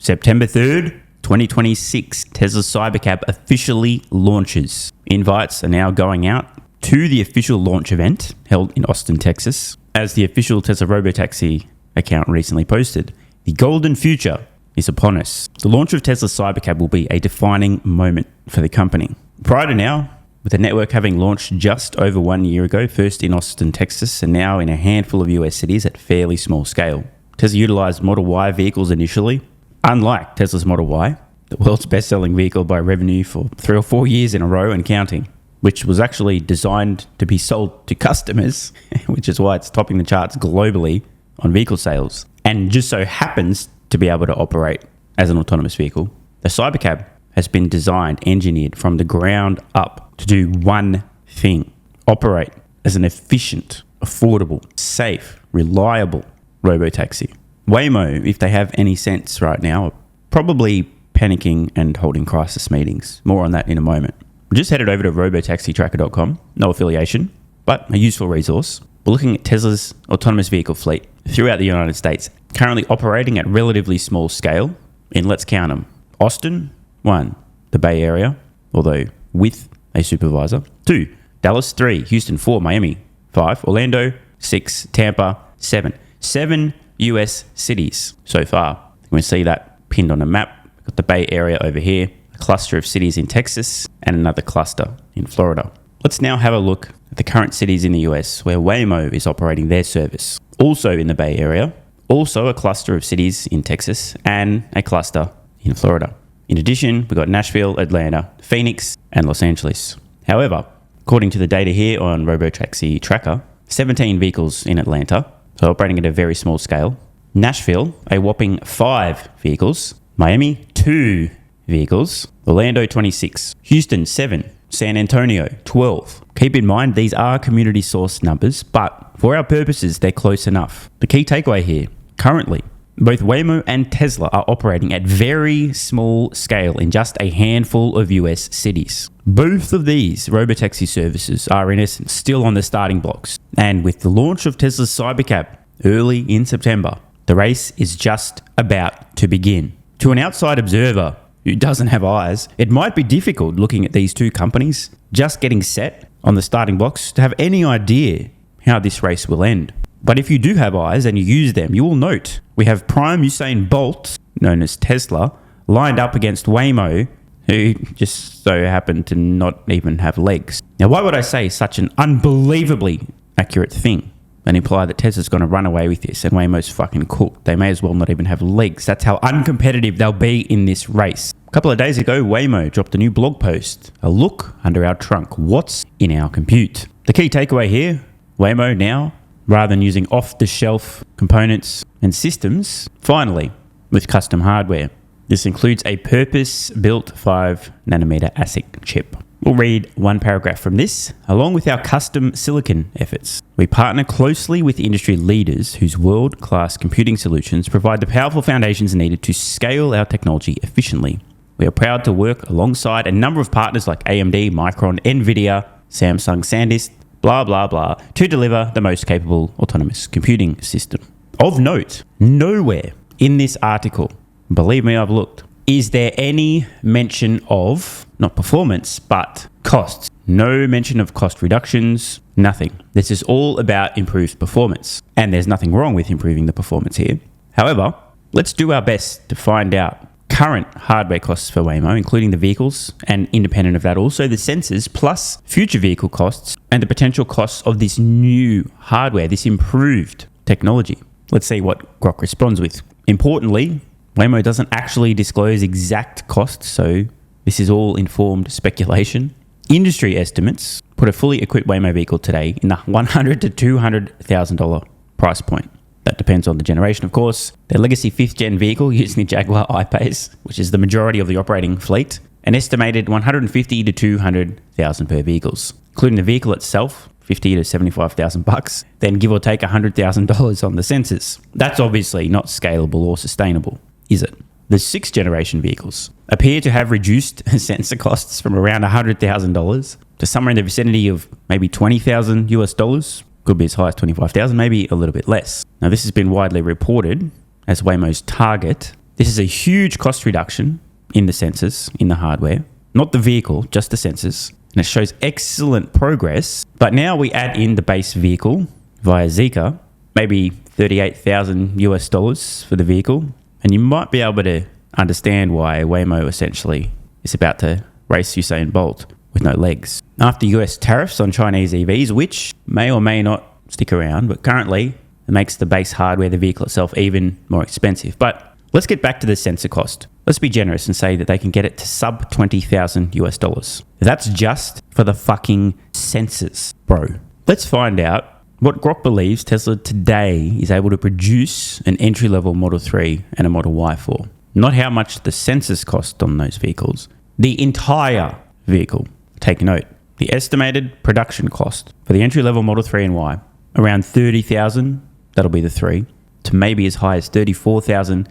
September 3rd, 2026, Tesla's Cybercab officially launches. Invites are now going out to the official launch event held in Austin, Texas. As the official Tesla Robotaxi account recently posted, the golden future is upon us. The launch of Tesla's Cybercab will be a defining moment for the company. Prior to now, with the network having launched just over 1 year ago, first in Austin, Texas, and now in a handful of US cities at fairly small scale. Tesla utilized Model Y vehicles initially. Unlike Tesla's Model Y, the world's best-selling vehicle by revenue for 3 or 4 years in a row and counting, which was actually designed to be sold to customers, which is why it's topping the charts globally on vehicle sales, and just so happens to be able to operate as an autonomous vehicle. The Cybercab has been designed, engineered from the ground up to do one thing: operate as an efficient, affordable, safe, reliable robotaxi. Waymo, if they have any sense right now, are probably panicking and holding crisis meetings. More on that in a moment. Just headed over to robotaxitracker.com. No affiliation, but a useful resource. We're looking at Tesla's autonomous vehicle fleet throughout the United States, currently operating at relatively small scale in, let's count them, Austin, 1, the Bay Area, although with a supervisor, 2, Dallas, 3, Houston, 4, Miami, 5, Orlando, 6, Tampa, 7. 7 US cities so far. You can see that pinned on a map. We've got the Bay Area over here, a cluster of cities in Texas, and another cluster in Florida. Let's now have a look at the current cities in the US where Waymo is operating their service. Also in the Bay Area, also a cluster of cities in Texas, and a cluster in Florida. In addition, we've got Nashville, Atlanta, Phoenix, and Los Angeles. However, according to the data here on Robotaxi Tracker, 17 vehicles in Atlanta, so operating at a very small scale. Nashville, a whopping 5 vehicles. Miami, 2 vehicles. Orlando, 26. Houston, 7. San Antonio, 12. Keep in mind, these are community source numbers, but for our purposes, they're close enough. The key takeaway here, currently, both Waymo and Tesla are operating at very small scale in just a handful of US cities. Both of these robotaxi services are in essence still on the starting blocks. And with the launch of Tesla's Cybercab early in September, the race is just about to begin. To an outside observer who doesn't have eyes, it might be difficult looking at these two companies just getting set on the starting blocks to have any idea how this race will end. But if you do have eyes and you use them, you will note we have prime Usain Bolt, known as Tesla, lined up against Waymo, who just so happened to not even have legs. Now, why would I say such an unbelievably accurate thing and imply that Tesla's going to run away with this and Waymo's fucking cooked? They may as well not even have legs. That's how uncompetitive they'll be in this race. A couple of days ago, Waymo dropped a new blog post, a look under our trunk, what's in our compute. The key takeaway here, Waymo now, rather than using off-the-shelf components and systems, finally, with custom hardware. This includes a purpose-built 5nm ASIC chip. We'll read one paragraph from this. Along with our custom silicon efforts, we partner closely with industry leaders whose world-class computing solutions provide the powerful foundations needed to scale our technology efficiently. We are proud to work alongside a number of partners like AMD, Micron, NVIDIA, Samsung, SanDisk, blah, blah, blah, to deliver the most capable autonomous computing system. Of note, nowhere in this article, believe me, I've looked, is there any mention of, not performance, but costs. No mention of cost reductions, nothing. This is all about improved performance. And there's nothing wrong with improving the performance here. However, let's do our best to find out current hardware costs for Waymo, including the vehicles, and independent of that also the sensors, plus future vehicle costs and the potential costs of this new hardware, this improved technology. Let's see what Grok responds with. Importantly, Waymo doesn't actually disclose exact costs, so this is all informed speculation. Industry estimates put a fully equipped Waymo vehicle today in the $100,000 to $200,000 price point. That depends on the generation, of course. Their legacy 5th gen vehicle using the Jaguar I-Pace, which is the majority of the operating fleet, an estimated $150,000 to $200,000 per vehicles, including the vehicle itself, $50,000 to $75,000, then give or take $100,000 on the sensors. That's obviously not scalable or sustainable, is it? The 6th generation vehicles appear to have reduced sensor costs from around $100,000 to somewhere in the vicinity of maybe $20,000 US. Could be as high as $25,000, maybe a little bit less. Now, this has been widely reported as Waymo's target. This is a huge cost reduction in the sensors, in the hardware, not the vehicle, just the sensors. And it shows excellent progress. But now we add in the base vehicle via Zika, maybe $38,000 for the vehicle. And you might be able to understand why Waymo essentially is about to race Usain Bolt with no legs. After US tariffs on Chinese EVs, which may or may not stick around, but currently it makes the base hardware, the vehicle itself, even more expensive. But let's get back to the sensor cost. Let's be generous and say that they can get it to sub $20,000. That's just for the fucking sensors, bro. Let's find out what Grok believes Tesla today is able to produce an entry-level Model 3 and a Model Y for. Not how much the sensors cost on those vehicles. The entire vehicle. Take note. The estimated production cost for the entry-level Model 3 and Y, around $30,000, that'll be the 3, to maybe as high as $34,000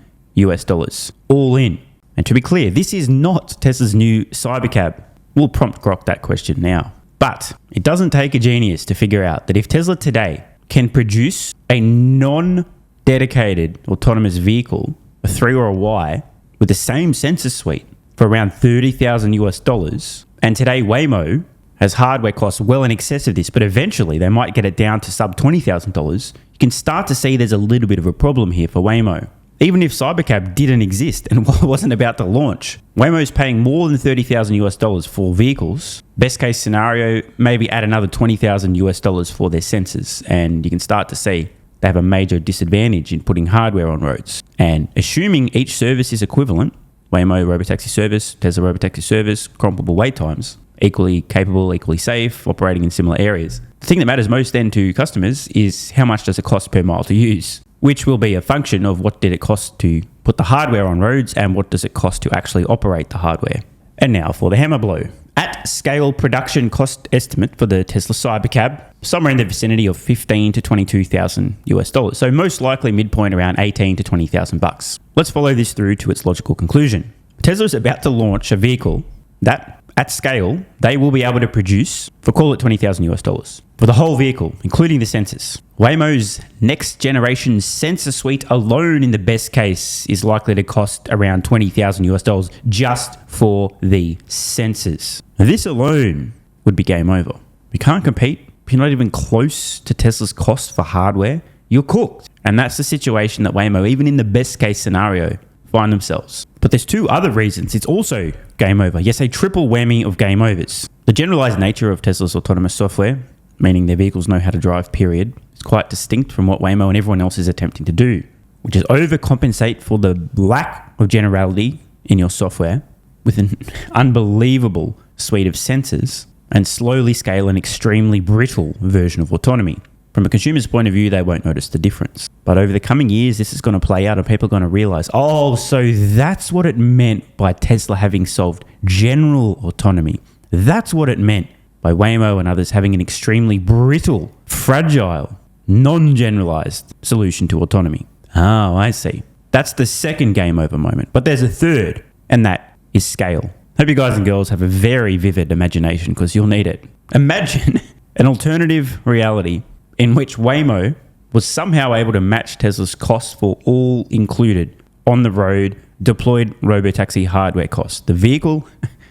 all in. And to be clear, this is not Tesla's new Cybercab. We'll prompt Grok that question now. But it doesn't take a genius to figure out that if Tesla today can produce a non-dedicated autonomous vehicle, a 3 or a Y, with the same sensor suite for around $30,000, and today Waymo has hardware costs well in excess of this, but eventually they might get it down to sub $20,000, you can start to see there's a little bit of a problem here for Waymo. Even if Cybercab didn't exist and wasn't about to launch, Waymo's paying more than $30,000 for vehicles. Best case scenario, maybe add another $20,000 for their sensors, and you can start to see they have a major disadvantage in putting hardware on roads. And assuming each service is equivalent, Waymo Robotaxi service, Tesla Robotaxi service, comparable wait times, equally capable, equally safe, operating in similar areas. The thing that matters most then to customers is how much does it cost per mile to use, which will be a function of what did it cost to put the hardware on roads and what does it cost to actually operate the hardware. And now for the hammer blow. At scale production cost estimate for the Tesla Cybercab, somewhere in the vicinity of $15,000 to $22,000. So most likely midpoint around $18,000 to $20,000. Let's follow this through to its logical conclusion. Tesla is about to launch a vehicle that, at scale, they will be able to produce for, call it $20,000 for the whole vehicle, including the sensors. Waymo's next generation sensor suite alone, in the best case, is likely to cost around $20,000 just for the sensors. This alone would be game over. You can't compete. If you're not even close to Tesla's cost for hardware, you're cooked. And that's the situation that Waymo, even in the best case scenario, find themselves. But there's two other reasons it's also game over. Yes, a triple whammy of game overs. The generalized nature of Tesla's autonomous software, meaning their vehicles know how to drive, period, is quite distinct from what Waymo and everyone else is attempting to do, which is overcompensate for the lack of generality in your software with an unbelievable suite of sensors and slowly scale an extremely brittle version of autonomy. From a consumer's point of view, they won't notice the difference. But over the coming years, this is going to play out and people are going to realize, oh, so that's what it meant by Tesla having solved general autonomy. That's what it meant by Waymo and others having an extremely brittle, fragile, non-generalized solution to autonomy. Oh, I see. That's the second game over moment. But there's a third, and that is scale. Hope you guys and girls have a very vivid imagination because you'll need it. Imagine an alternative reality in which Waymo was somehow able to match Tesla's costs for all included on the road deployed Robotaxi hardware costs. The vehicle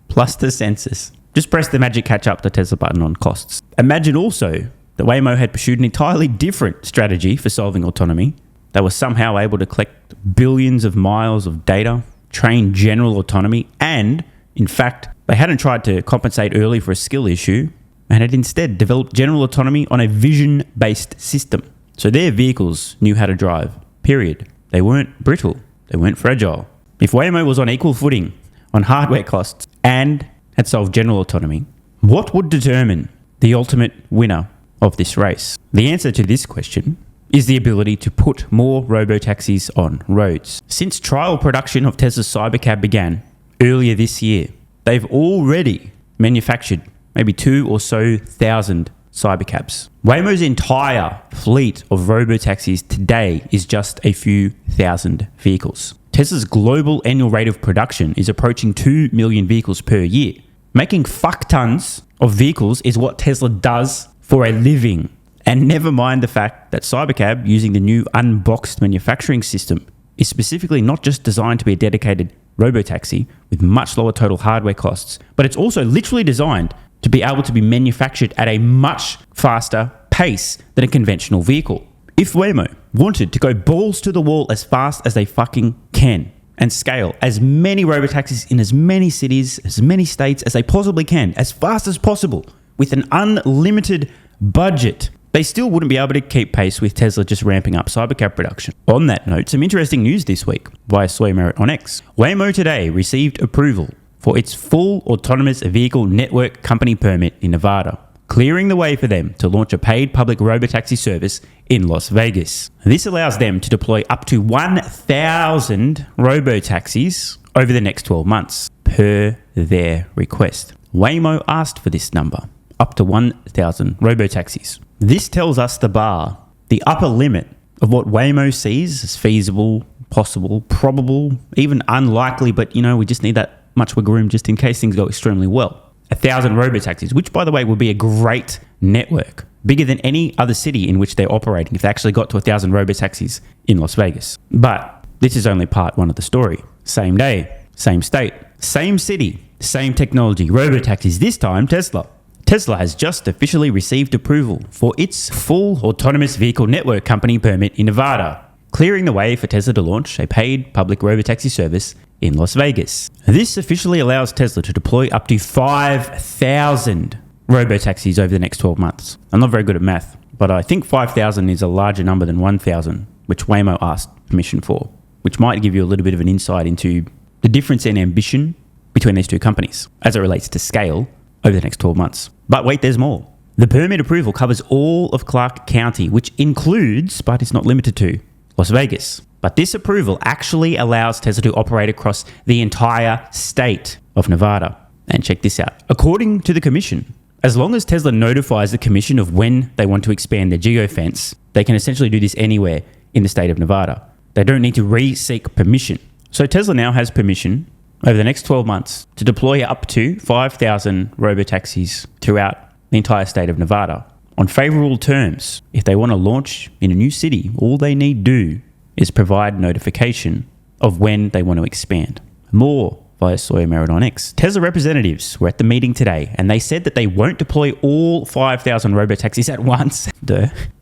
plus the sensors. Just press the magic catch up the Tesla button on costs. Imagine also that Waymo had pursued an entirely different strategy for solving autonomy. They were somehow able to collect billions of miles of data, train general autonomy, and in fact, they hadn't tried to compensate early for a skill issue and had instead developed general autonomy on a vision-based system. So their vehicles knew how to drive, period. They weren't brittle. They weren't fragile. If Waymo was on equal footing on hardware costs and had solved general autonomy, what would determine the ultimate winner of this race? The answer to this question is the ability to put more robotaxis on roads. Since trial production of Tesla's Cybercab began earlier this year, they've already manufactured maybe 2,000 or so Cybercabs. Waymo's entire fleet of robotaxis today is just a few thousand vehicles. Tesla's global annual rate of production is approaching 2 million vehicles per year. Making fuck tons of vehicles is what Tesla does for a living. And never mind the fact that Cybercab, using the new unboxed manufacturing system, is specifically not just designed to be a dedicated robotaxi with much lower total hardware costs, but it's also literally designed to be able to be manufactured at a much faster pace than a conventional vehicle. If Waymo wanted to go balls to the wall as fast as they fucking can and scale as many robotaxis in as many cities, as many states as they possibly can, as fast as possible, with an unlimited budget, they still wouldn't be able to keep pace with Tesla just ramping up Cybercab production. On that note, some interesting news this week via Soy Merit on X. Waymo today received approval for its full autonomous vehicle network company permit in Nevada, clearing the way for them to launch a paid public robotaxi service in Las Vegas. This allows them to deploy up to 1,000 robotaxis over the next 12 months, per their request. Waymo asked for this number, up to 1,000 robotaxis. This tells us the bar, the upper limit of what Waymo sees as feasible, possible, probable, even unlikely, but we just need that much wiggle room just in case things go extremely well. 1,000 robotaxis, which by the way would be a great network, bigger than any other city in which they're operating if they actually got to 1,000 robotaxis in Las Vegas. But this is only part one of the story. Same day, same state, same city, same technology, robotaxis, this time Tesla. Tesla has just officially received approval for its full autonomous vehicle network company permit in Nevada, clearing the way for Tesla to launch a paid public robotaxi service in Las Vegas. This officially allows Tesla to deploy up to 5,000 robotaxis over the next 12 months. I'm not very good at math, but I think 5,000 is a larger number than 1,000, which Waymo asked permission for, which might give you a little bit of an insight into the difference in ambition between these two companies as it relates to scale over the next 12 months. But wait, there's more. The permit approval covers all of Clark County, which includes, but it's not limited to, Las Vegas. But this approval actually allows Tesla to operate across the entire state of Nevada. And check this out. According to the commission, as long as Tesla notifies the commission of when they want to expand their geofence, they can essentially do this anywhere in the state of Nevada. They don't need to re-seek permission. So Tesla now has permission over the next 12 months to deploy up to 5,000 robotaxis throughout the entire state of Nevada on favorable terms. If they want to launch in a new city, all they need do is provide notification of when they want to expand. More via Sawyer Merit on X. Tesla representatives were at the meeting today and they said that they won't deploy all 5,000 robotaxis at once,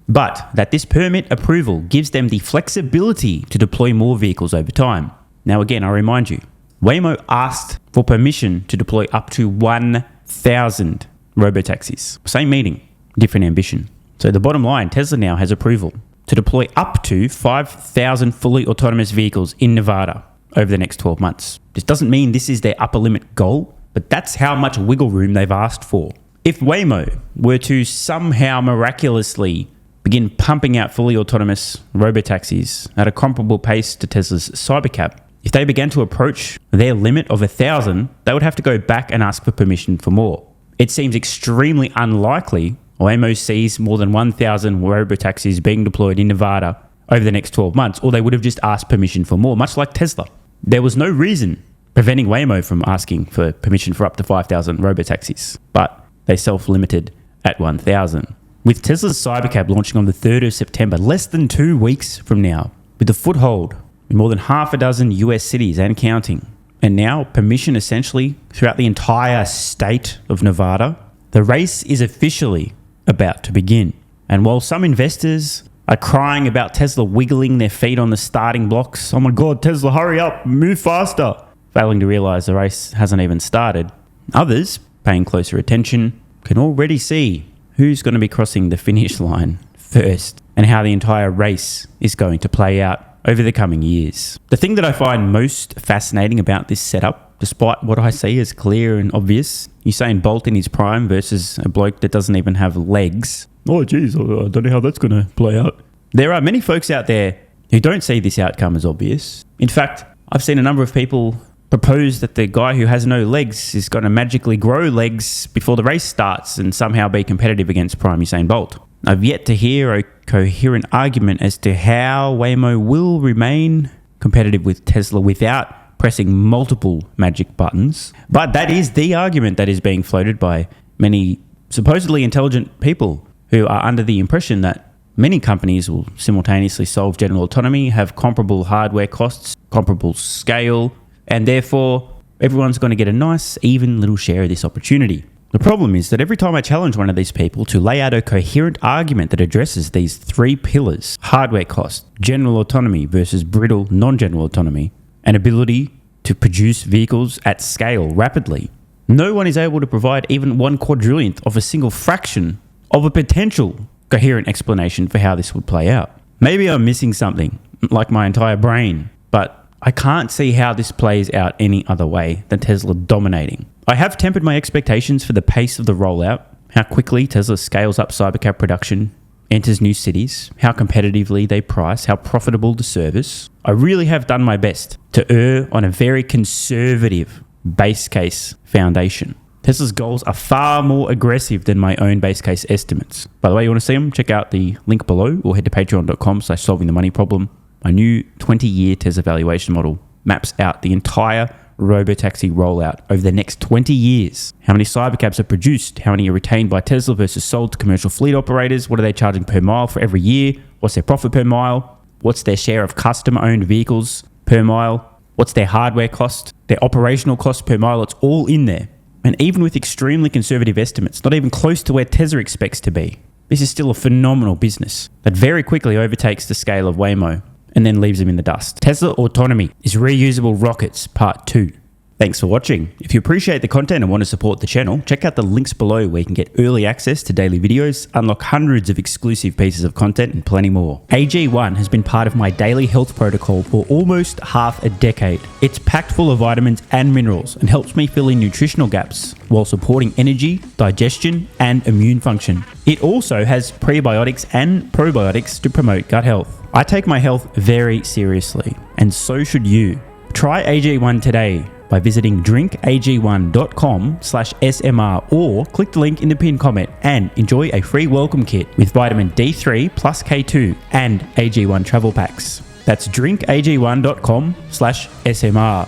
but that this permit approval gives them the flexibility to deploy more vehicles over time. Now again, I remind you, Waymo asked for permission to deploy up to 1,000 robotaxis. Same meeting, different ambition. So the bottom line, Tesla now has approval to deploy up to 5,000 fully autonomous vehicles in Nevada over the next 12 months. This doesn't mean this is their upper limit goal, but that's how much wiggle room they've asked for. If Waymo were to somehow miraculously begin pumping out fully autonomous robotaxis at a comparable pace to Tesla's Cybercab, if they began to approach their limit of 1,000, they would have to go back and ask for permission for more. It seems extremely unlikely Waymo sees more than 1,000 robotaxis being deployed in Nevada over the next 12 months, or they would have just asked permission for more, much like Tesla. There was no reason preventing Waymo from asking for permission for up to 5,000 robotaxis, but they self-limited at 1,000. With Tesla's Cybercab launching on the 3rd of September, less than 2 weeks from now, with a foothold in more than half a dozen US cities and counting, and now permission essentially throughout the entire state of Nevada, the race is officially about to begin. And while some investors are crying about Tesla wiggling their feet on the starting blocks, oh my God, Tesla, hurry up, move faster, failing to realize the race hasn't even started, others, paying closer attention, can already see who's going to be crossing the finish line first and how the entire race is going to play out over the coming years. The thing that I find most fascinating about this setup, despite what I see as clear and obvious, Usain Bolt in his prime versus a bloke that doesn't even have legs. Oh geez, I don't know how that's going to play out. There are many folks out there who don't see this outcome as obvious. In fact, I've seen a number of people propose that the guy who has no legs is going to magically grow legs before the race starts and somehow be competitive against prime Usain Bolt. I've yet to hear a coherent argument as to how Waymo will remain competitive with Tesla without pressing multiple magic buttons. But that is the argument that is being floated by many supposedly intelligent people who are under the impression that Many companies will simultaneously solve general autonomy, have comparable hardware costs, comparable scale, and therefore everyone's going to get a nice, even little share of this opportunity. The problem is that every time I challenge one of these people to lay out a coherent argument that addresses these three pillars, hardware cost, general autonomy versus brittle non-general autonomy, and ability to produce vehicles at scale rapidly, no one is able to provide even 1/4 of a single fraction of a potential coherent explanation for how this would play out. Maybe I'm missing something, like my entire brain, but I can't see how this plays out any other way than Tesla dominating. I have tempered my expectations for the pace of the rollout, how quickly Tesla scales up Cybercab production, enters new cities, how competitively they price, how profitable the service. I really have done my best to err on a very conservative base case foundation. Tesla's goals are far more aggressive than my own base case estimates. By the way, you want to see them? Check out the link below or head to patreon.com/solvingthemoneyproblem. My new 20-year Tesla valuation model maps out the entire Robotaxi rollout over the next 20 years. How many Cybercabs are produced? How many are retained by Tesla versus sold to commercial fleet operators? What are they charging per mile for every year? What's their profit per mile? What's their share of customer-owned vehicles per mile? What's their hardware cost? Their operational cost per mile? It's all in there. And even with extremely conservative estimates, not even close to where Tesla expects to be, this is still a phenomenal business that very quickly overtakes the scale of Waymo and then leaves them in the dust. Tesla Autonomy is Reusable Rockets Part 2. Thanks for watching. If you appreciate the content and want to support the channel, check out the links below where you can get early access to daily videos, unlock hundreds of exclusive pieces of content, and plenty more. AG1 has been part of my daily health protocol for almost half a decade. It's packed full of vitamins and minerals and helps me fill in nutritional gaps while supporting energy, digestion, and immune function. It also has prebiotics and probiotics to promote gut health. I take my health very seriously, and so should you. Try AG1 today by visiting drinkag1.com/SMR or click the link in the pinned comment and enjoy a free welcome kit with vitamin D3 plus K2 and AG1 travel packs. That's drinkag1.com/SMR.